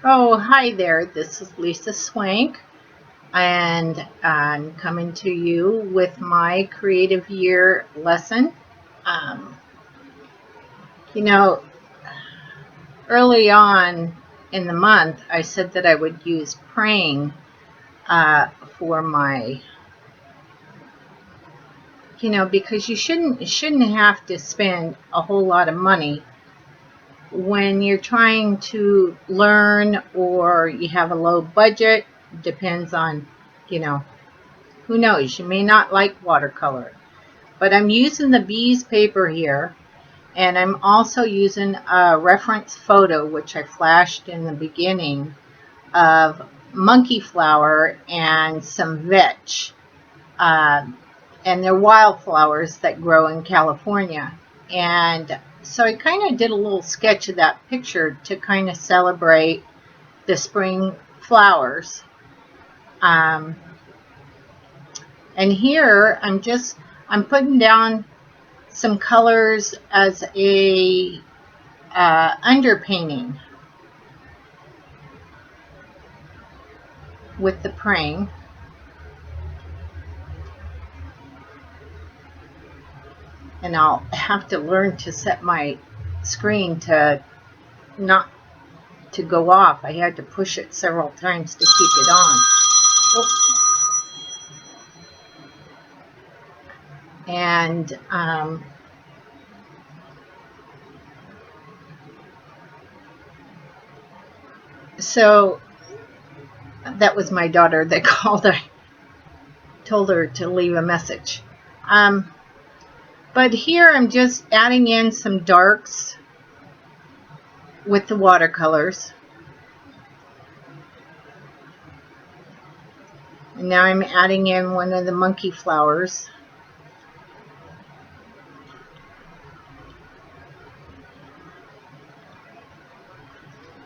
Oh, hi there. This is Lisa Swank, and I'm coming to you with my creative year lesson. Um, you know, early on in the month, I said that I would use praying uh, for my, because you shouldn't have to spend a whole lot of money when you're trying to learn or you have a low budget. Depends on, you know, who knows? You may not like watercolor, but I'm using the bees paper here, and I'm also using a reference photo, which I flashed in the beginning, of monkey flower and some vetch. Uh, and they're wildflowers that grow in California. And so I kind of did a little sketch of that picture to kind of celebrate the spring flowers. Um, and here I'm putting down some colors as a underpainting with the praying. And I'll have to learn to set my screen to not to go off. I had to push it several times to keep it on. And so that was my daughter that called. I told her to leave a message. Um, but here I'm just adding in some darks with the watercolors. And now I'm adding in one of the monkey flowers.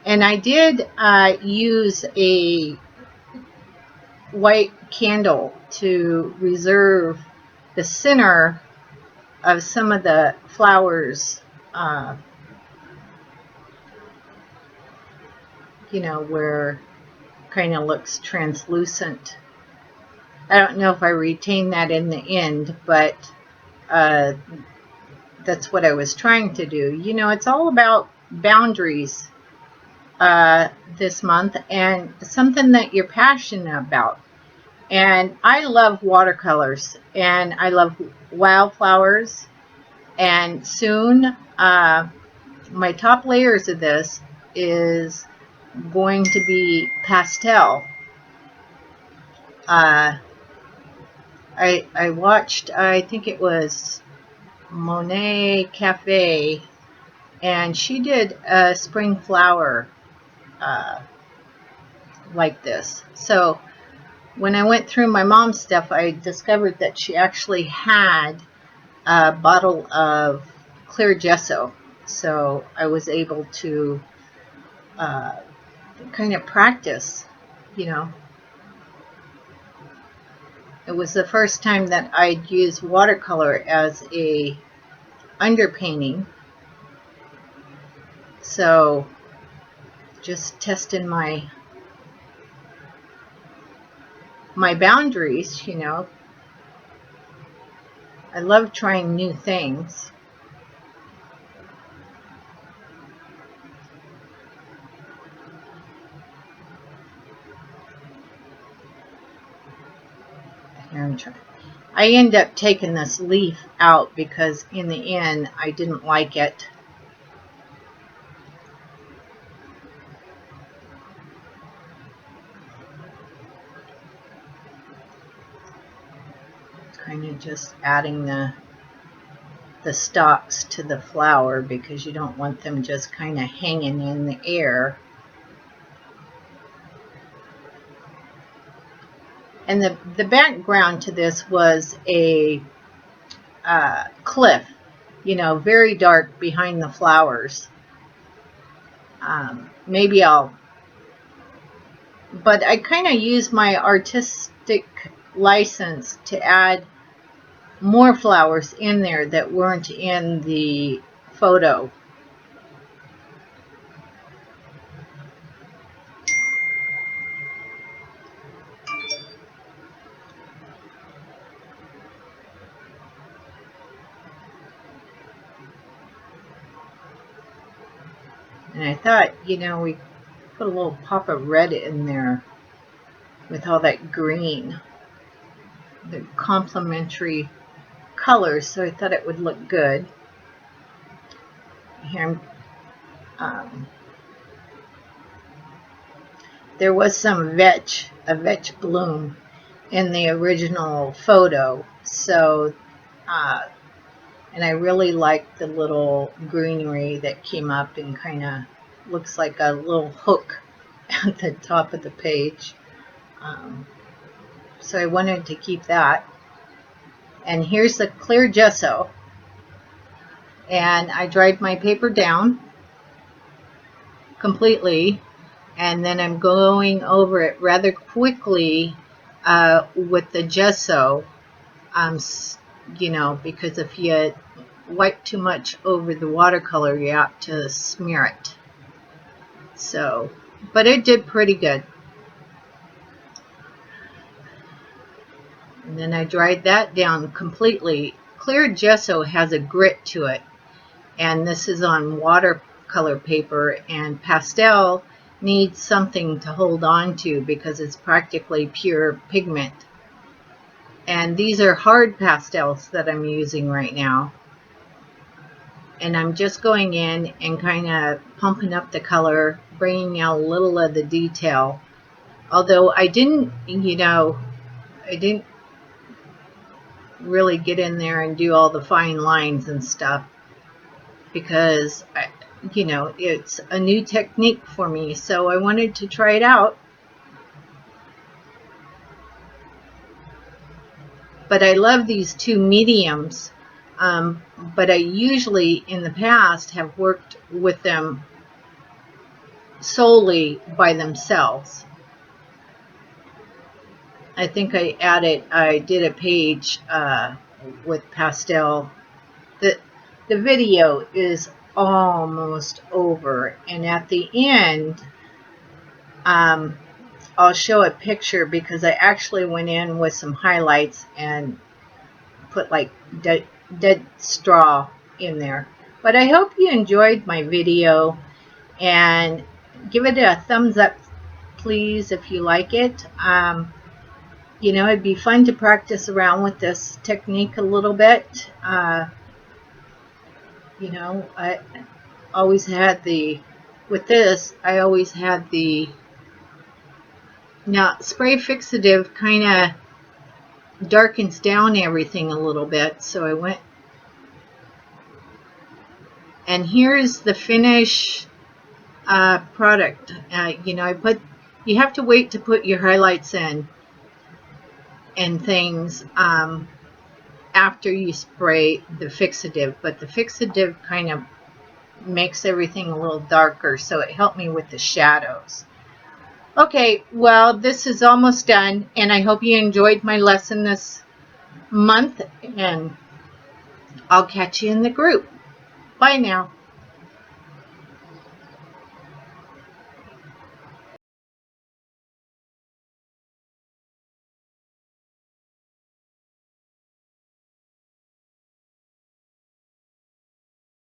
And I did use a white candle to reserve the center of some of the flowers, where kind of looks translucent. I don't know if I retained that in the end, but that's what I was trying to do. It's all about boundaries this month and something that you're passionate about. And I love watercolors and I love wildflowers. And soon, my top layers of this is going to be pastel. I watched, I think it was Monet Cafe, and she did a spring flower like this. So when I went through my mom's stuff, I discovered that she actually had a bottle of clear gesso. So I was able to kind of practice, you know. It was the first time that I'd used watercolor as a underpainting. So just testing my boundaries, I love trying new things. Here I'm trying. I end up taking this leaf out because in the end I didn't like it. Kind of just adding the stalks to the flower because you don't want them just kind of hanging in the air. And the background to this was a cliff, very dark behind the flowers. Maybe but I kind of use my artistic license to add more flowers in there that weren't in the photo. I thought, you know, we put a little pop of red in there with all that green, the complementary colors, so I thought it would look good. Here, there was some vetch bloom in the original photo, so and I really liked the little greenery that came up and kind of looks like a little hook at the top of the page. So I wanted to keep that. And here's the clear gesso. And I dried my paper down completely, and then I'm going over it rather quickly with the gesso, you know, because if you wipe too much over the watercolor, you have to smear it. So, but it did pretty good. And then I dried that down completely. Clear gesso has a grit to it, and this is on watercolor paper, and pastel needs something to hold on to because it's practically pure pigment. And these are hard pastels that I'm using right now. And I'm just going in and kind of pumping up the color, bringing out a little of the detail. Although I didn't, you know, I didn't really get in there and do all the fine lines and stuff because, you know, it's a new technique for me. So I wanted to try it out. But I love these two mediums. But I usually in the past have worked with them solely by themselves. I think I did a page with pastel. The video is almost over, and at the end I'll show a picture because I actually went in with some highlights and put like dead straw in there. But I hope you enjoyed my video, and give it a thumbs up please if you like it. You know, it'd be fun to practice around with this technique a little bit. You know, I always had with this, I always had now spray fixative kind of darkens down everything a little bit, so I went, and here's the finished product. You know, you have to wait to put your highlights in and things after you spray the fixative, but the fixative kind of makes everything a little darker, so it helped me with the shadows. Okay, well, this is almost done, and I hope you enjoyed my lesson this month, and I'll catch you in the group. Bye now.